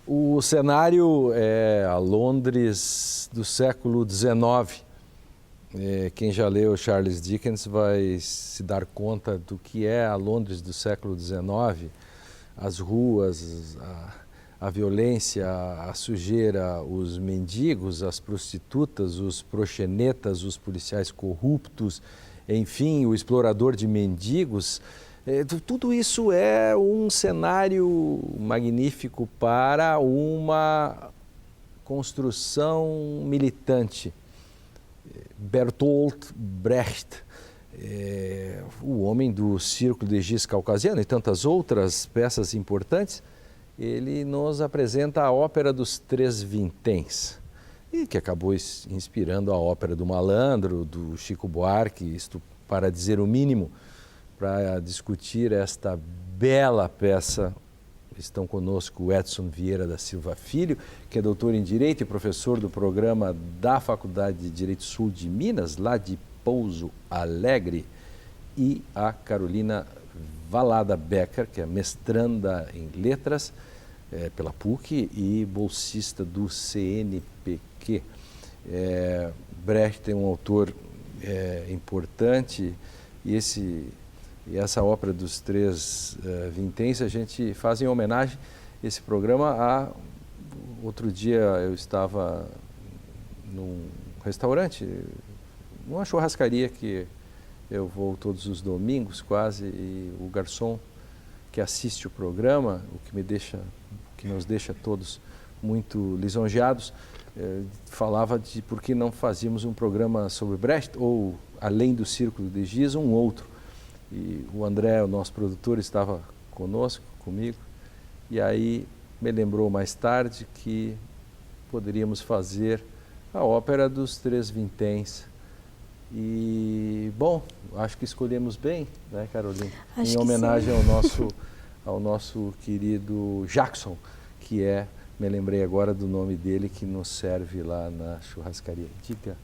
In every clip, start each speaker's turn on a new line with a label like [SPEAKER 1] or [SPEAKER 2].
[SPEAKER 1] O cenário é a Londres do século XIX. Quem já leu Charles Dickens vai se dar conta do que é a Londres do século XIX. As ruas, a violência, a sujeira, os mendigos, as prostitutas, os proxenetas, os policiais corruptos, enfim, o explorador de mendigos. Tudo isso é um cenário magnífico para uma construção militante. Bertolt Brecht, o homem do Círculo de Giz Caucasiano e tantas outras peças importantes, ele nos apresenta a ópera dos Três Vinténs, e que acabou inspirando a ópera do Malandro, do Chico Buarque, isto para dizer o mínimo. Para discutir esta bela peça, estão conosco o Edson Vieira da Silva Filho, que é doutor em Direito e professor do programa da Faculdade de Direito Sul de Minas, lá de Pouso Alegre, e a Carolina Valada Becker, que é mestranda em Letras pela PUC e bolsista do CNPq. Brecht é um autor importante e essa ópera dos Três Vinténs a gente faz em homenagem esse programa. Outro dia eu estava num restaurante, numa churrascaria que eu vou todos os domingos quase, e o garçom que assiste o programa, que nos deixa todos muito lisonjeados, falava de por que não fazíamos um programa sobre Brecht ou, além do Círculo de Giz, um outro. E o André, o nosso produtor, estava comigo, e aí me lembrou mais tarde que poderíamos fazer a ópera dos Três Vinténs. E, bom, acho que escolhemos bem, né, Carolina? Em homenagem ao nosso querido Jackson, me lembrei agora do nome dele, que nos serve lá na churrascaria. Diga.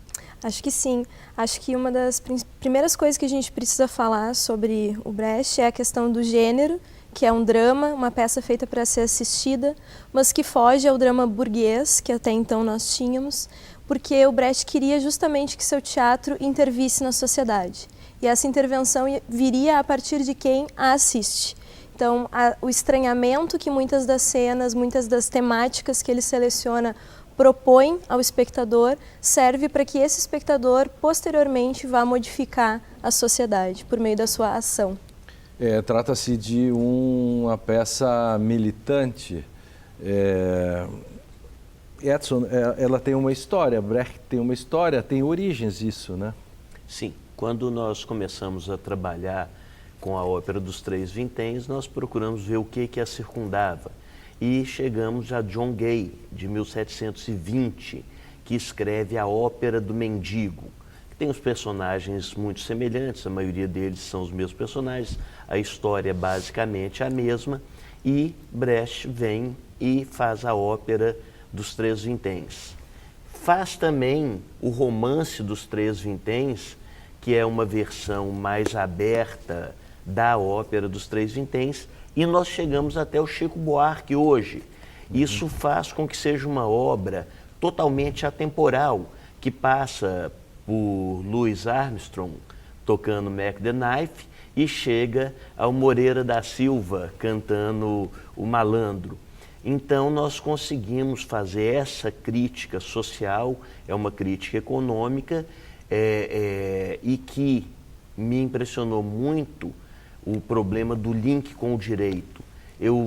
[SPEAKER 2] Acho que sim. Acho que uma das primeiras coisas que a gente precisa falar sobre o Brecht é a questão do gênero, que é um drama, uma peça feita para ser assistida, mas que foge ao drama burguês, que até então nós tínhamos, porque o Brecht queria justamente que seu teatro intervisse na sociedade. E essa intervenção viria a partir de quem a assiste. Então, o estranhamento que muitas das cenas, muitas das temáticas que ele seleciona propõe ao espectador, serve para que esse espectador, posteriormente, vá modificar a sociedade por meio da sua ação.
[SPEAKER 1] Trata-se de uma peça militante. Edson, ela tem uma história, Brecht tem uma história, tem origens isso, né?
[SPEAKER 3] Sim. Quando nós começamos a trabalhar com a ópera dos Três Vinténs, nós procuramos ver o que a circundava. E chegamos a John Gay, de 1720, que escreve a Ópera do Mendigo, que tem os personagens muito semelhantes, a maioria deles são os mesmos personagens, a história é basicamente a mesma, e Brecht vem e faz a Ópera dos Três Vinténs. Faz também o Romance dos Três Vinténs, que é uma versão mais aberta da Ópera dos Três Vinténs, e nós chegamos até o Chico Buarque hoje. Isso faz com que seja uma obra totalmente atemporal, que passa por Louis Armstrong tocando Mac the Knife e chega ao Moreira da Silva cantando O Malandro. Então nós conseguimos fazer essa crítica social, é uma crítica econômica, e que me impressionou muito o problema do link com o direito. Eu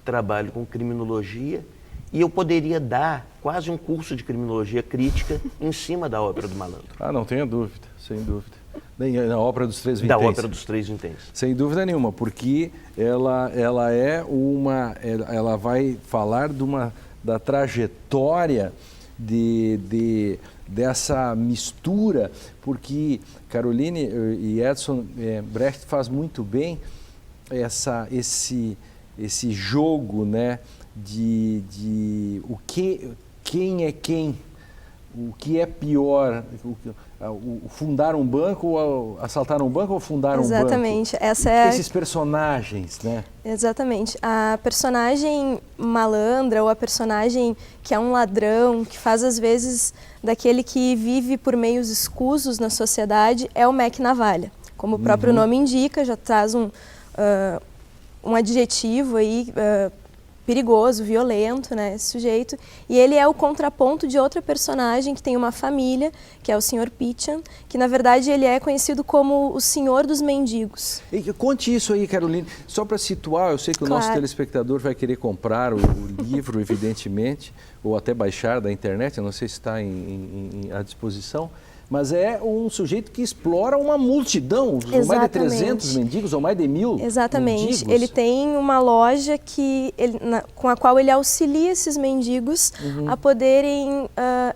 [SPEAKER 3] trabalho com criminologia e eu poderia dar quase um curso de criminologia crítica em cima da Ópera do Malandro.
[SPEAKER 1] Não tenha dúvida, sem dúvida. Na Ópera dos Três Vinténs.
[SPEAKER 3] Da Ópera dos Três Vinténs. Sem
[SPEAKER 1] dúvida nenhuma, porque ela vai falar da trajetória dessa mistura, porque Caroline e Edson, Brecht faz muito bem esse jogo, né, de quem é quem, o que é pior, fundar um banco, ou assaltar um banco ou fundar um banco?
[SPEAKER 2] Exatamente. Essa é
[SPEAKER 1] esses personagens, né?
[SPEAKER 2] Exatamente. A personagem malandra ou a personagem que é um ladrão, que faz às vezes daquele que vive por meios escusos na sociedade, é o Mac Navalha. Como o próprio nome indica, já traz um adjetivo aí perigoso, violento, né, esse sujeito. E ele é o contraponto de outra personagem que tem uma família, que é o Sr. Peacham, que na verdade ele é conhecido como o Senhor dos Mendigos.
[SPEAKER 1] E conte isso aí, Caroline, só para situar, eu sei que o nosso telespectador vai querer comprar o livro, evidentemente, ou até baixar da internet, eu não sei se está à disposição, mas é um sujeito que explora uma multidão, mais de 300 mendigos ou mais de 1000
[SPEAKER 2] Exatamente.
[SPEAKER 1] mendigos.
[SPEAKER 2] Ele tem uma loja com a qual ele auxilia esses mendigos a poderem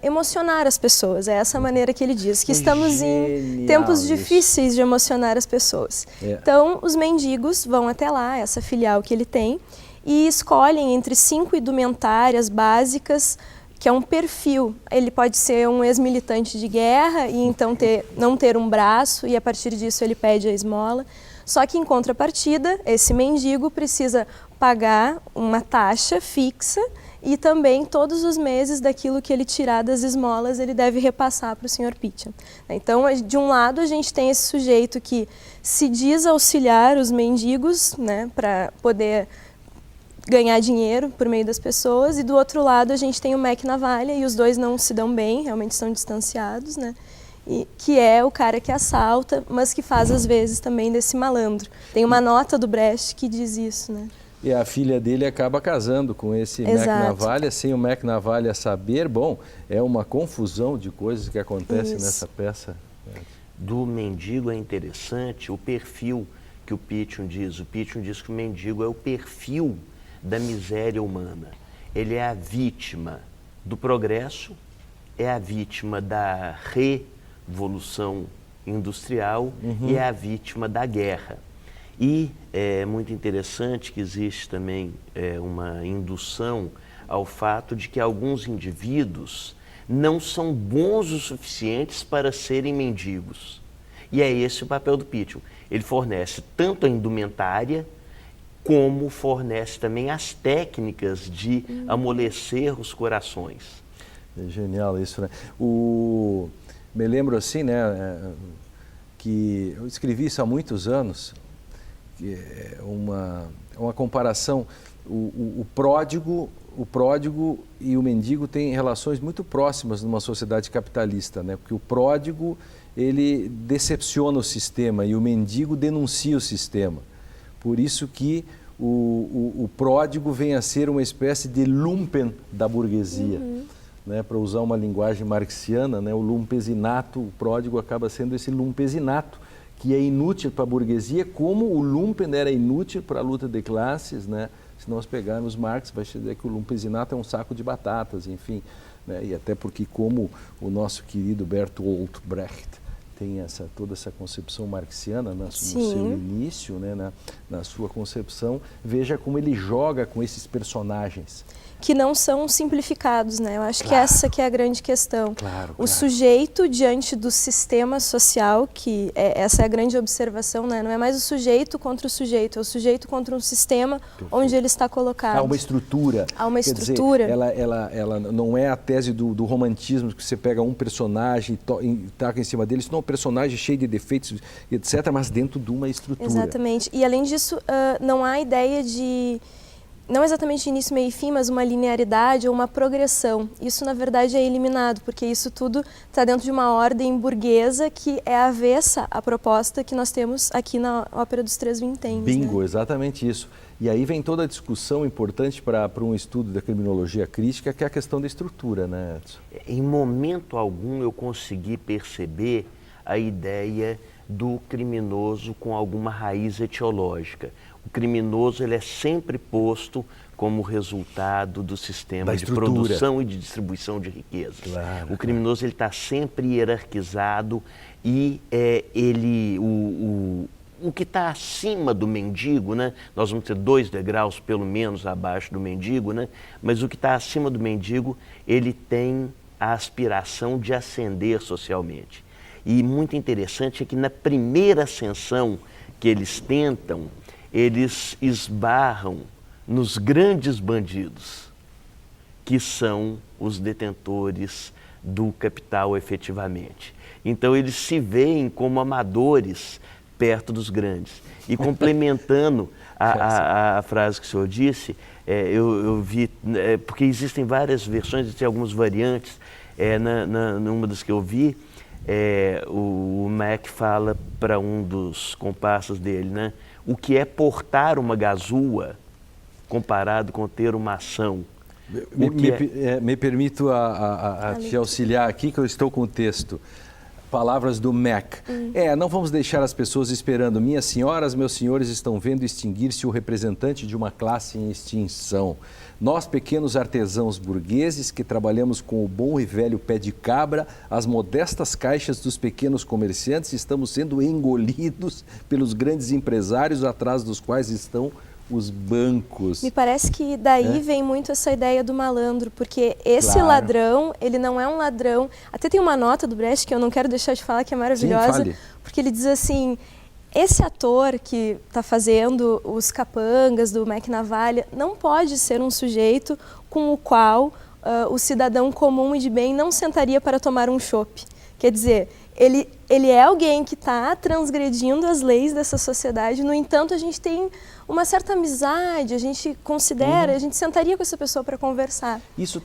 [SPEAKER 2] emocionar as pessoas. É essa maneira que ele diz, que estamos em tempos difíceis de emocionar as pessoas. Então, os mendigos vão até lá, essa filial que ele tem, e escolhem entre 5 indumentárias básicas, que é um perfil. Ele pode ser um ex-militante de guerra e então não ter um braço, e a partir disso ele pede a esmola. Só que em contrapartida, esse mendigo precisa pagar uma taxa fixa e também todos os meses daquilo que ele tirar das esmolas ele deve repassar para o Sr. Peacham. Então, de um lado a gente tem esse sujeito que se diz auxiliar os mendigos, né, para poder ganhar dinheiro por meio das pessoas, e do outro lado a gente tem o Mac Navalha, e os dois não se dão bem, realmente são distanciados, né? E, que é o cara que assalta, mas que faz às vezes também desse malandro. Tem uma nota do Brecht que diz isso, né?
[SPEAKER 1] E a filha dele acaba casando com esse Mac Navalha, sem o Mac Navalha saber. Bom, é uma confusão de coisas que acontecem nessa peça.
[SPEAKER 3] Do mendigo é interessante o perfil que o Peacham diz. O Peacham diz que o mendigo é o perfil da miséria humana. Ele é a vítima do progresso, é a vítima da revolução industrial e é a vítima da guerra. E é muito interessante que existe também uma indução ao fato de que alguns indivíduos não são bons o suficientes para serem mendigos. E é esse o papel do Peacham. Ele fornece tanto a indumentária, como fornece também as técnicas de amolecer os corações.
[SPEAKER 1] É genial isso, né? Me lembro assim, né, que eu escrevi isso há muitos anos, que é uma comparação, o pródigo e o mendigo têm relações muito próximas numa sociedade capitalista, né? Porque o pródigo, ele decepciona o sistema e o mendigo denuncia o sistema. Por isso que o pródigo vem a ser uma espécie de lumpen da burguesia. Né? Para usar uma linguagem marxiana, né? O lumpesinato, o pródigo acaba sendo esse lumpesinato, que é inútil para a burguesia, como o lumpen era inútil para a luta de classes, né? Se nós pegarmos Marx, vai dizer que o lumpesinato é um saco de batatas, enfim. Né? E até porque, como o nosso querido Bertolt Brecht tem toda essa concepção marxiana no seu início, né, na sua concepção, veja como ele joga com esses personagens.
[SPEAKER 2] Que não são simplificados, né? Eu acho que essa que é a grande questão.
[SPEAKER 1] O
[SPEAKER 2] sujeito diante do sistema social, que essa é a grande observação, né? Não é mais o sujeito contra o sujeito, é o sujeito contra um sistema onde ele está colocado.
[SPEAKER 1] Há uma estrutura.
[SPEAKER 2] Há uma estrutura.
[SPEAKER 1] Dizer, ela não é a tese do romantismo, que você pega um personagem e taca em cima dele, isso não é um personagem cheio de defeitos, etc., mas dentro de uma estrutura.
[SPEAKER 2] Exatamente. E além disso, não há ideia de... Não exatamente de início, meio e fim, mas uma linearidade ou uma progressão. Isso, na verdade, é eliminado, porque isso tudo está dentro de uma ordem burguesa que é avessa à proposta que nós temos aqui na Ópera dos Três Vinténs.
[SPEAKER 1] Bingo,
[SPEAKER 2] né?
[SPEAKER 1] Exatamente isso. E aí vem toda a discussão importante para um estudo da criminologia crítica, que é a questão da estrutura, né, Edson?
[SPEAKER 3] Em momento algum eu consegui perceber a ideia do criminoso com alguma raiz etiológica. O criminoso ele é sempre posto como resultado do sistema de produção e de distribuição de riquezas. O criminoso ele está sempre hierarquizado e o que está acima do mendigo, né? Nós vamos ter 2 degraus pelo menos abaixo do mendigo, né? Mas o que está acima do mendigo, ele tem a aspiração de ascender socialmente. E muito interessante é que na primeira ascensão que eles tentam, eles esbarram nos grandes bandidos, que são os detentores do capital efetivamente. Então eles se veem como amadores perto dos grandes. E complementando a frase que o senhor disse, eu vi, porque existem várias versões, existem algumas variantes, numa das que eu vi, o Mac fala para um dos comparsas dele, né? O que é portar uma gazua comparado com ter uma ação?
[SPEAKER 1] Me permito a te auxiliar aqui, que eu estou com o texto. Palavras do Mac. Não vamos deixar as pessoas esperando. Minhas senhoras, meus senhores, estão vendo extinguir-se o representante de uma classe em extinção. Nós, pequenos artesãos burgueses, que trabalhamos com o bom e velho pé de cabra, as modestas caixas dos pequenos comerciantes, estamos sendo engolidos pelos grandes empresários, atrás dos quais estão os bancos.
[SPEAKER 2] Me parece que daí vem muito essa ideia do malandro, porque esse ladrão, ele não é um ladrão. Até tem uma nota do Brecht que eu não quero deixar de falar, que é maravilhosa.
[SPEAKER 1] Sim,
[SPEAKER 2] porque ele diz assim: esse ator que está fazendo os capangas do Mac Navalha não pode ser um sujeito com o qual o cidadão comum e de bem não sentaria para tomar um chopp. Quer dizer, ele é alguém que está transgredindo as leis dessa sociedade, no entanto, a gente tem uma certa amizade, a gente considera, a gente sentaria com essa pessoa para conversar.
[SPEAKER 1] Isso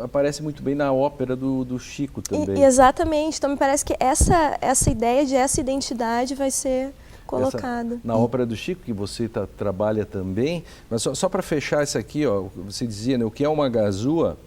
[SPEAKER 1] aparece muito bem na ópera do Chico também.
[SPEAKER 2] Exatamente, então me parece que essa ideia de essa identidade vai ser colocada.
[SPEAKER 1] Na ópera do Chico, que você trabalha também, mas só para fechar isso aqui, ó, você dizia, né, o que é uma gazua?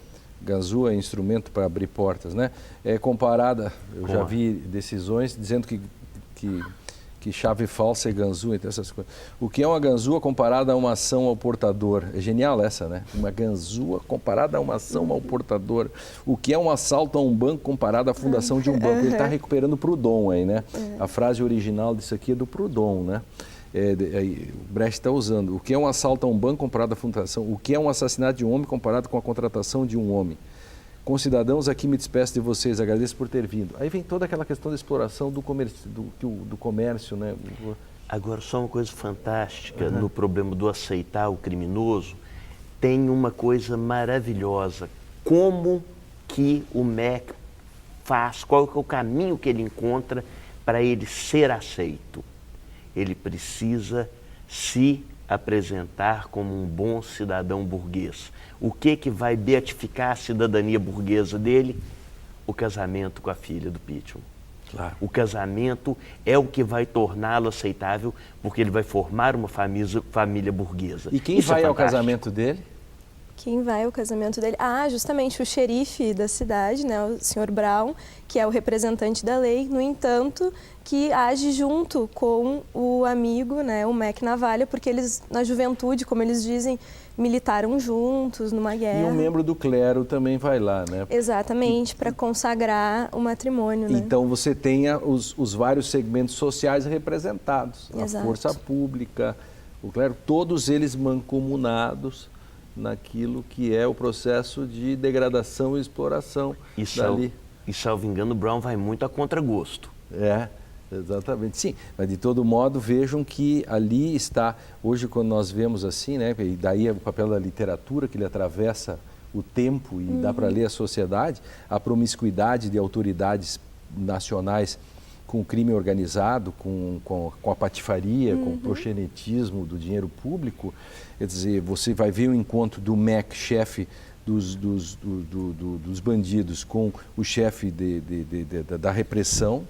[SPEAKER 1] Gazua é instrumento para abrir portas, né? É comparada, eu já vi decisões dizendo que chave falsa é ganzua, então essas coisas. O que é uma ganzua comparada a uma ação ao portador? É genial essa, né? Uma ganzua comparada a uma ação ao portador. O que é um assalto a um banco comparado à fundação de um banco? Ele está recuperando Proudhon aí, né? A frase original disso aqui é do Proudhon, né? O Brecht está usando. O que é um assalto a um banco comparado à fundação? O que é um assassinato de um homem comparado com a contratação de um homem? Concidadãos, aqui me despeço de vocês, agradeço por ter vindo. Aí vem toda aquela questão da exploração do comércio, né?
[SPEAKER 3] Agora, só uma coisa fantástica no problema do aceitar o criminoso, tem uma coisa maravilhosa. Como que o Mac faz, qual é o caminho que ele encontra para ele ser aceito? Ele precisa se apresentar como um bom cidadão burguês. O que vai beatificar a cidadania burguesa dele? O casamento com a filha do Pittman.
[SPEAKER 1] Claro.
[SPEAKER 3] O casamento é o que vai torná-lo aceitável, porque ele vai formar uma família burguesa.
[SPEAKER 1] E quem vai ao casamento dele?
[SPEAKER 2] Quem vai ao casamento dele? Justamente o xerife da cidade, né, o Sr. Brown, que é o representante da lei, no entanto, que age junto com o amigo, né, o Mac Navalha, porque eles, na juventude, como eles dizem, militaram juntos numa guerra.
[SPEAKER 1] E um membro do clero também vai lá, né?
[SPEAKER 2] Exatamente, para consagrar o matrimônio, né?
[SPEAKER 1] Então você tem os vários segmentos sociais representados.
[SPEAKER 2] Exato.
[SPEAKER 1] A força pública, o clero, todos eles mancomunados naquilo que é o processo de degradação e exploração dali.
[SPEAKER 3] E, salvo engano, Brown vai muito a contragosto.
[SPEAKER 1] Exatamente. Sim, mas de todo modo vejam que ali está, hoje quando nós vemos assim, né, e daí é o papel da literatura, que ele atravessa o tempo e dá para ler a sociedade, a promiscuidade de autoridades nacionais com o crime organizado, com a patifaria, com o proxenetismo do dinheiro público. Quer dizer, você vai ver o encontro do Mac, chefe dos bandidos, com o chefe da repressão.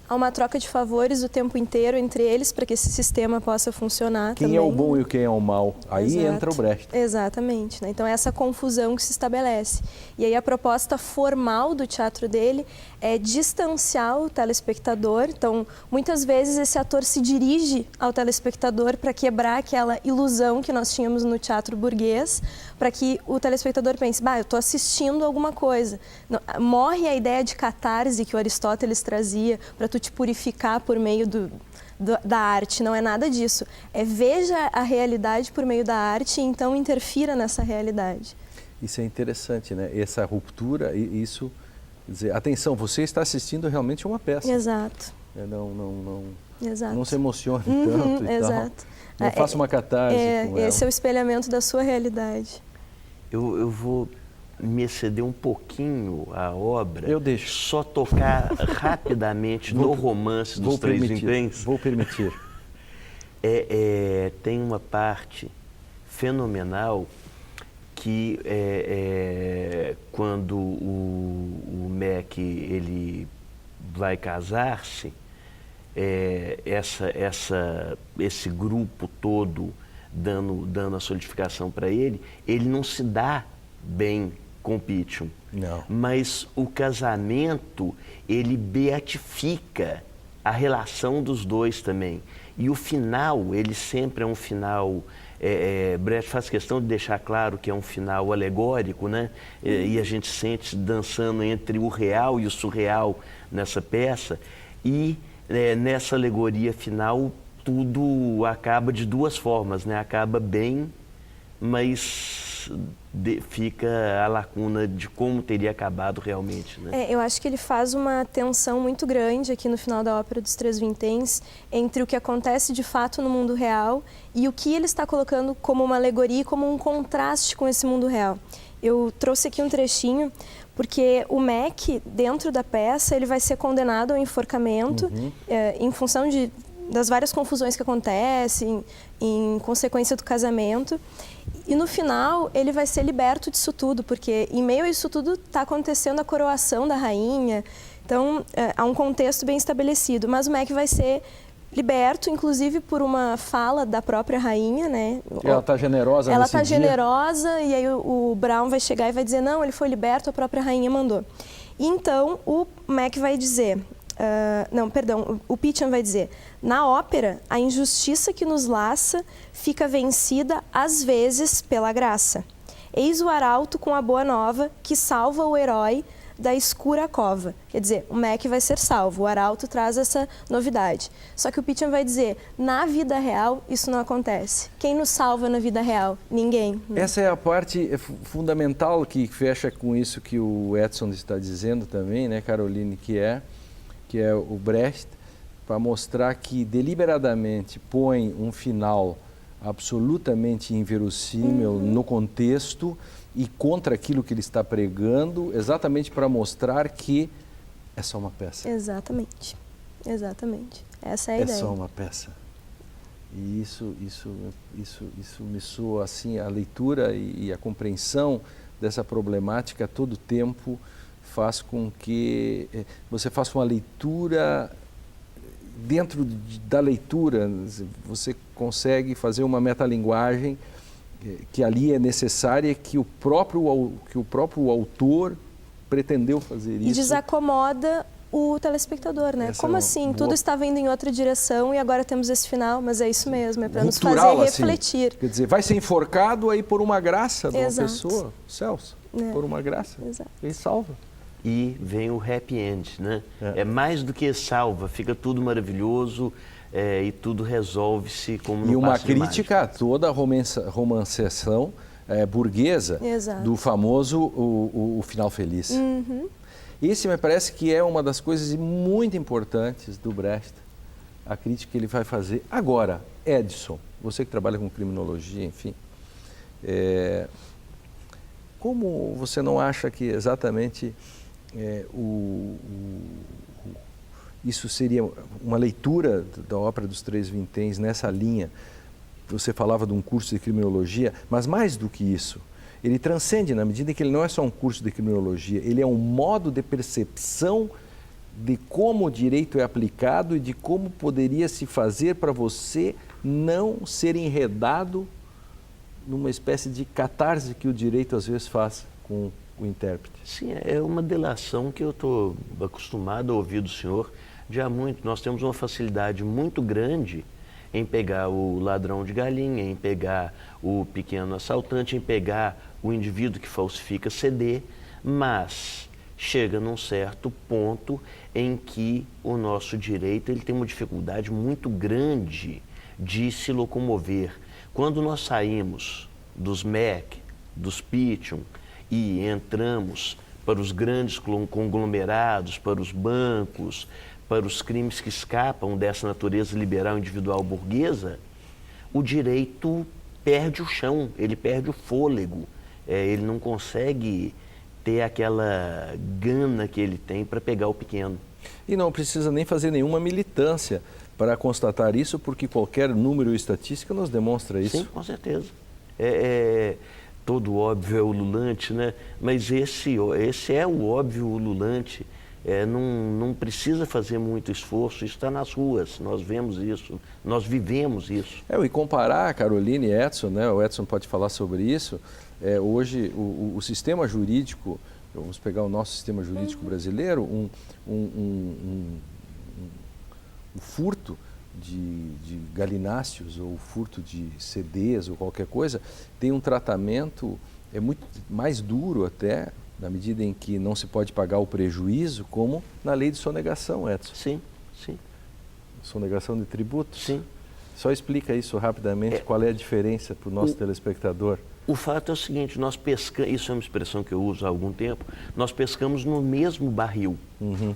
[SPEAKER 2] Há uma troca de favores o tempo inteiro entre eles para que esse sistema possa funcionar
[SPEAKER 1] quem
[SPEAKER 2] também.
[SPEAKER 1] É o bom e quem é o mal? Aí entra o Brecht.
[SPEAKER 2] Exatamente, né? Então essa confusão que se estabelece. E aí a proposta formal do teatro dele é distanciar o telespectador. Então, muitas vezes esse ator se dirige ao telespectador para quebrar aquela ilusão que nós tínhamos no teatro burguês, para que o telespectador pense, eu estou assistindo alguma coisa. Morre a ideia de catarse que o Aristóteles trazia para tu te purificar por meio da arte. Não é nada disso. Veja a realidade por meio da arte e então interfira nessa realidade.
[SPEAKER 1] Isso é interessante, né? Essa ruptura, isso Quer dizer, atenção, você está assistindo realmente uma peça.
[SPEAKER 2] Exato. Exato.
[SPEAKER 1] Não se emocione tanto e
[SPEAKER 2] exato.
[SPEAKER 1] tal. Não faça uma catarse com ela.
[SPEAKER 2] Esse é o espelhamento da sua realidade.
[SPEAKER 3] Eu vou me exceder um pouquinho a obra.
[SPEAKER 1] Eu deixo.
[SPEAKER 3] Só tocar rapidamente no romance dos Três Vinténs.
[SPEAKER 1] Vou permitir.
[SPEAKER 3] Tem uma parte fenomenal que quando o Mac ele vai casar-se, esse grupo todo dando a solidificação para ele não se dá bem com Pitium.
[SPEAKER 1] Não.
[SPEAKER 3] Mas o casamento, ele beatifica a relação dos dois também. E o final, ele sempre é um final... Brecht faz questão de deixar claro que é um final alegórico, né? E a gente sente dançando entre o real e o surreal nessa peça. E nessa alegoria final, tudo acaba de duas formas, né? Acaba bem, mas fica a lacuna de como teria acabado realmente, né?
[SPEAKER 2] Eu acho que ele faz uma tensão muito grande aqui no final da ópera dos Três Vinténs entre o que acontece de fato no mundo real e o que ele está colocando como uma alegoria e como um contraste com esse mundo real. Eu trouxe aqui um trechinho porque o Mac, dentro da peça, ele vai ser condenado ao enforcamento em função das várias confusões que acontecem em consequência do casamento. E no final ele vai ser liberto disso tudo, porque em meio a isso tudo está acontecendo a coroação da rainha. Então há um contexto bem estabelecido, mas o Mac vai ser liberto, inclusive por uma fala da própria rainha, né?
[SPEAKER 1] Ela está generosa
[SPEAKER 2] Ela
[SPEAKER 1] está
[SPEAKER 2] generosa e aí o Brown vai chegar e vai dizer, não, ele foi liberto, a própria rainha mandou. E então o Mac vai dizer... o Pitium vai dizer, na ópera, a injustiça que nos laça fica vencida às vezes pela graça. Eis o arauto com a boa nova que salva o herói da escura cova. Quer dizer, o Mac vai ser salvo, o arauto traz essa novidade. Só que o Pitium vai dizer, na vida real isso não acontece. Quem nos salva na vida real? Ninguém.
[SPEAKER 1] Essa é a parte fundamental que fecha com isso que o Edson está dizendo também, né, Caroline, que é o Brecht, para mostrar que deliberadamente põe um final absolutamente inverossímil no contexto e contra aquilo que ele está pregando, exatamente para mostrar que é só uma peça.
[SPEAKER 2] Exatamente. Essa é a ideia.
[SPEAKER 1] É só uma peça. E isso me soa assim, a leitura e a compreensão dessa problemática a todo tempo faz com que você faça uma leitura, dentro da leitura você consegue fazer uma metalinguagem que ali é necessária, que o próprio autor pretendeu fazer isso.
[SPEAKER 2] E desacomoda o telespectador, né? Como assim? Tudo estava indo em outra direção e agora temos esse final, mas é isso mesmo, é para nos fazer refletir.
[SPEAKER 1] Assim, quer dizer, vai ser enforcado aí por uma graça de uma pessoa, Celso, por uma graça, ele salva.
[SPEAKER 3] E vem o happy end, né? É mais do que salva, fica tudo maravilhoso e tudo resolve-se como no
[SPEAKER 1] E uma
[SPEAKER 3] passo de
[SPEAKER 1] crítica a toda a romanceação burguesa do famoso o final feliz. Esse me parece que é uma das coisas muito importantes do Brecht, a crítica que ele vai fazer. Agora, Edson, você que trabalha com criminologia, enfim, como você não acha que exatamente... isso seria uma leitura da ópera dos Três Vinténs nessa linha? Você falava de um curso de criminologia, mas mais do que isso, ele transcende na medida em que ele não é só um curso de criminologia, ele é um modo de percepção de como o direito é aplicado e de como poderia se fazer para você não ser enredado numa espécie de catarse que o direito às vezes faz com o intérprete.
[SPEAKER 3] Sim, é uma delação que eu estou acostumado a ouvir do senhor de há muito. Nós temos uma facilidade muito grande em pegar o ladrão de galinha, em pegar o pequeno assaltante, em pegar o indivíduo que falsifica CD, mas chega num certo ponto em que o nosso direito ele tem uma dificuldade muito grande de se locomover. Quando nós saímos dos Mac, dos Pitium, e entramos para os grandes conglomerados, para os bancos, para os crimes que escapam dessa natureza liberal individual burguesa, o direito perde o chão, ele perde o fôlego, ele não consegue ter aquela gana que ele tem para pegar o pequeno.
[SPEAKER 1] E não precisa nem fazer nenhuma militância para constatar isso, porque qualquer número ou estatística nos demonstra isso.
[SPEAKER 3] Sim, com certeza. Todo óbvio é ululante, né? Mas esse é o óbvio ululante. Não precisa fazer muito esforço, isso está nas ruas, nós vemos isso, nós vivemos isso.
[SPEAKER 1] E comparar Caroline e Edson, né? O Edson pode falar sobre isso, hoje o sistema jurídico, vamos pegar o nosso sistema jurídico brasileiro, um furto de galináceos ou furto de CDs ou qualquer coisa, tem um tratamento muito mais duro até, na medida em que não se pode pagar o prejuízo, como na lei de sonegação, Edson.
[SPEAKER 3] Sim, sim.
[SPEAKER 1] Sonegação de tributos?
[SPEAKER 3] Sim.
[SPEAKER 1] Só explica isso rapidamente, qual é a diferença para o nosso telespectador.
[SPEAKER 3] O fato é o seguinte, nós pescamos, isso é uma expressão que eu uso há algum tempo, nós pescamos no mesmo barril.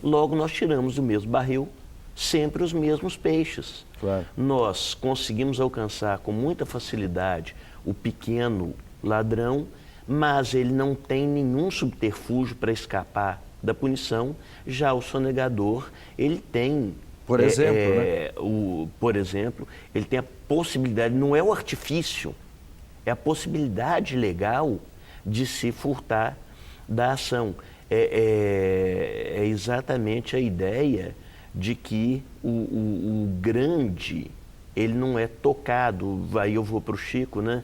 [SPEAKER 3] Logo, nós tiramos do mesmo barril sempre os mesmos peixes.
[SPEAKER 1] Claro.
[SPEAKER 3] Nós conseguimos alcançar com muita facilidade o pequeno ladrão, mas ele não tem nenhum subterfúgio para escapar da punição. Já o sonegador, ele tem...
[SPEAKER 1] Por exemplo,
[SPEAKER 3] por exemplo, ele tem a possibilidade, não é o artifício, é a possibilidade legal de se furtar da ação. É exatamente a ideia de que o grande, ele não é tocado. Aí eu vou para o Chico, né?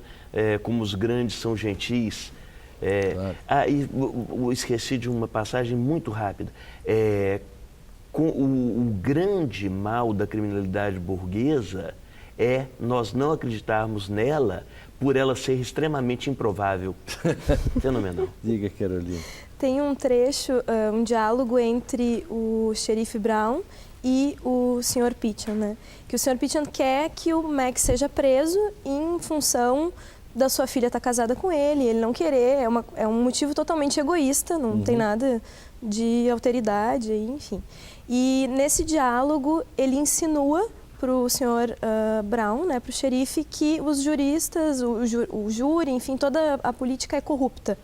[SPEAKER 3] Como os grandes são gentis.
[SPEAKER 1] Claro.
[SPEAKER 3] E esqueci de uma passagem muito rápida. Com o grande mal da criminalidade burguesa é nós não acreditarmos nela por ela ser extremamente improvável. Fenomenal.
[SPEAKER 1] Diga, Caroline.
[SPEAKER 2] Tem um trecho, um diálogo entre o xerife Brown e o Sr. Pichon, né? Que o Sr. Pichon quer que o Max seja preso em função da sua filha estar casada com ele não querer, é um motivo totalmente egoísta, não tem nada de alteridade, enfim. E nesse diálogo ele insinua para o Sr. Brown, né, para o xerife, que os juristas, o júri, enfim, toda a política é corrupta.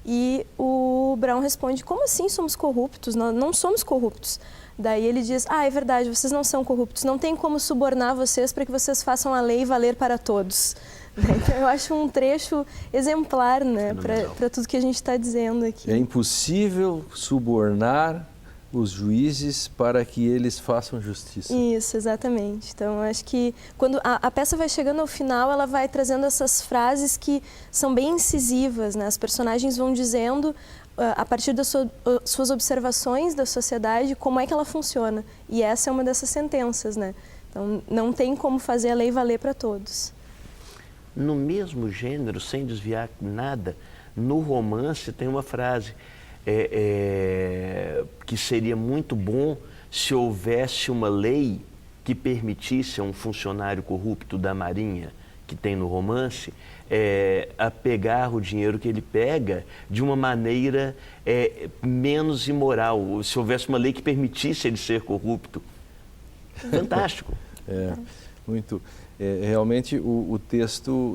[SPEAKER 2] E o Brown responde, como assim somos corruptos? Nós não somos corruptos. Daí ele diz, é verdade, vocês não são corruptos, não tem como subornar vocês para que vocês façam a lei valer para todos. Então eu acho um trecho exemplar, né, para tudo que a gente está dizendo aqui.
[SPEAKER 1] É impossível subornar os juízes para que eles façam justiça.
[SPEAKER 2] Isso, exatamente. Então, acho que quando a peça vai chegando ao final, ela vai trazendo essas frases que são bem incisivas, né? As personagens vão dizendo, a partir das suas observações da sociedade, como é que ela funciona. E essa é uma dessas sentenças, né? Então, não tem como fazer a lei valer para todos.
[SPEAKER 3] No mesmo gênero, sem desviar nada, no romance tem uma frase... que seria muito bom se houvesse uma lei que permitisse a um funcionário corrupto da Marinha, que tem no romance, a pegar o dinheiro que ele pega de uma maneira menos imoral. Se houvesse uma lei que permitisse ele ser corrupto. Fantástico.
[SPEAKER 1] Muito. Realmente o texto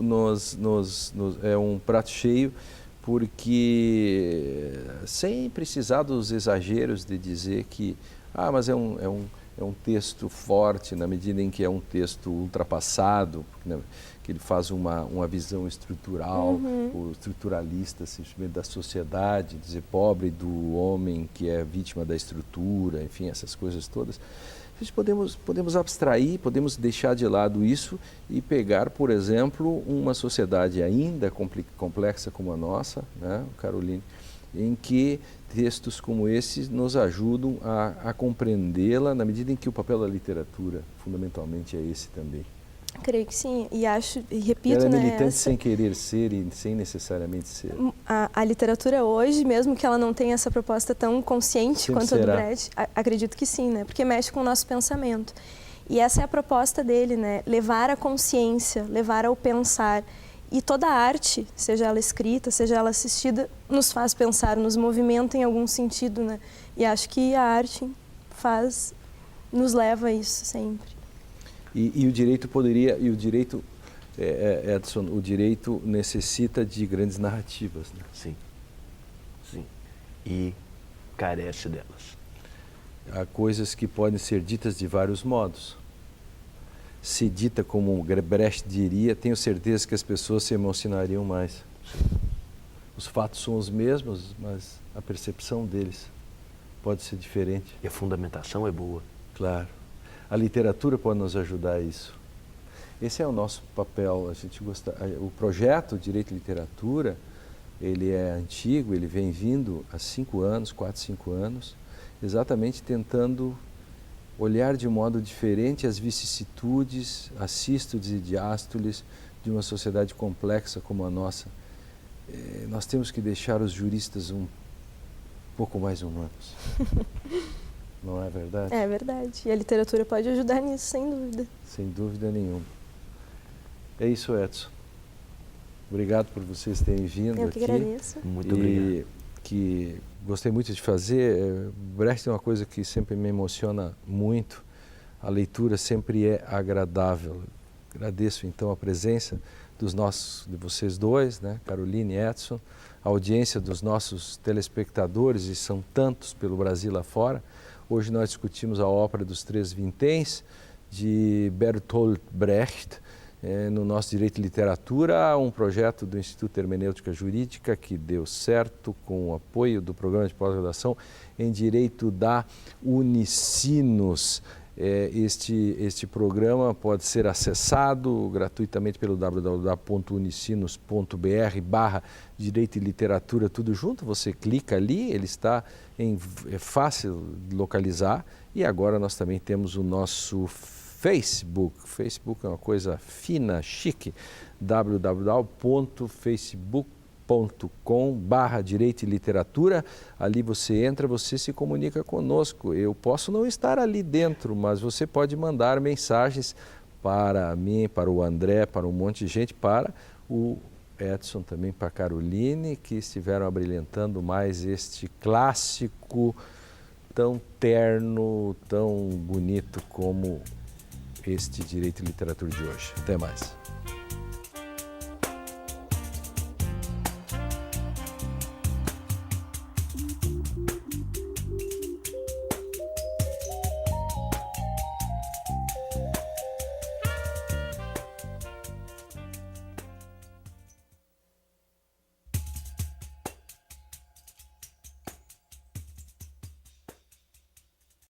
[SPEAKER 1] é um prato cheio, porque sem precisar dos exageros de dizer que mas é um texto forte na medida em que é um texto ultrapassado, né, que ele faz uma visão estrutural, ou estruturalista, simplesmente da sociedade, dizer pobre do homem que é vítima da estrutura, enfim, essas coisas todas. A gente podemos abstrair, podemos deixar de lado isso e pegar, por exemplo, uma sociedade ainda complexa como a nossa, né, Caroline, em que textos como esses nos ajudam a compreendê-la, na medida em que o papel da literatura, fundamentalmente, é esse também.
[SPEAKER 2] Creio que sim, e repito,
[SPEAKER 1] ela é
[SPEAKER 2] né,
[SPEAKER 1] militante sem querer ser e sem necessariamente ser.
[SPEAKER 2] A literatura hoje, mesmo que ela não tenha essa proposta tão consciente
[SPEAKER 1] Sempre
[SPEAKER 2] quanto a do
[SPEAKER 1] será.
[SPEAKER 2] Brecht, acredito que sim, né? Porque mexe com o nosso pensamento. E essa é a proposta dele, né? Levar a consciência, levar ao pensar. E toda a arte, seja ela escrita, seja ela assistida, nos faz pensar, nos movimenta em algum sentido, né? E acho que a arte nos leva a isso sempre.
[SPEAKER 1] E o direito Edson, o direito necessita de grandes narrativas, né?
[SPEAKER 3] Sim, sim. E carece delas.
[SPEAKER 1] Há coisas que podem ser ditas de vários modos. Se dita como o Brecht diria, tenho certeza que as pessoas se emocionariam mais. Os fatos são os mesmos, mas a percepção deles pode ser diferente.
[SPEAKER 3] E a fundamentação é boa.
[SPEAKER 1] Claro. A literatura pode nos ajudar a isso. Esse é o nosso papel. O projeto Direito e Literatura, ele é antigo, ele vem vindo há 4, 5 anos, exatamente tentando olhar de modo diferente as vicissitudes, as sístoles e diástoles de uma sociedade complexa como a nossa. Nós temos que deixar os juristas um pouco mais humanos. Não é verdade?
[SPEAKER 2] É verdade. E a literatura pode ajudar nisso, sem dúvida.
[SPEAKER 1] Sem dúvida nenhuma. É isso, Edson. Obrigado por vocês terem vindo aqui.
[SPEAKER 2] Eu que agradeço.
[SPEAKER 3] Muito obrigado.
[SPEAKER 1] Que gostei muito de fazer. Brecht é uma coisa que sempre me emociona muito. A leitura sempre é agradável. Agradeço então a presença de vocês dois, né, Caroline e Edson, a audiência dos nossos telespectadores, e são tantos pelo Brasil lá fora. Hoje nós discutimos a ópera dos Três Vinténs, de Bertolt Brecht, no nosso Direito e Literatura, um projeto do Instituto Hermenêutica Jurídica que deu certo com o apoio do programa de pós-graduação em Direito da Unicinos. Este programa pode ser acessado gratuitamente pelo www.unicinos.br/Direito e Literatura, tudo junto. Você clica ali, ele está é fácil de localizar. E agora nós também temos o nosso Facebook. Facebook é uma coisa fina, chique. www.facebook.com/Direito e Literatura. Ali você entra, você se comunica conosco. Eu posso não estar ali dentro, mas você pode mandar mensagens para mim, para o André, para um monte de gente, para o Edson também, para a Caroline, que estiveram abrilhantando mais este clássico tão terno, tão bonito como este Direito e Literatura de hoje. Até mais.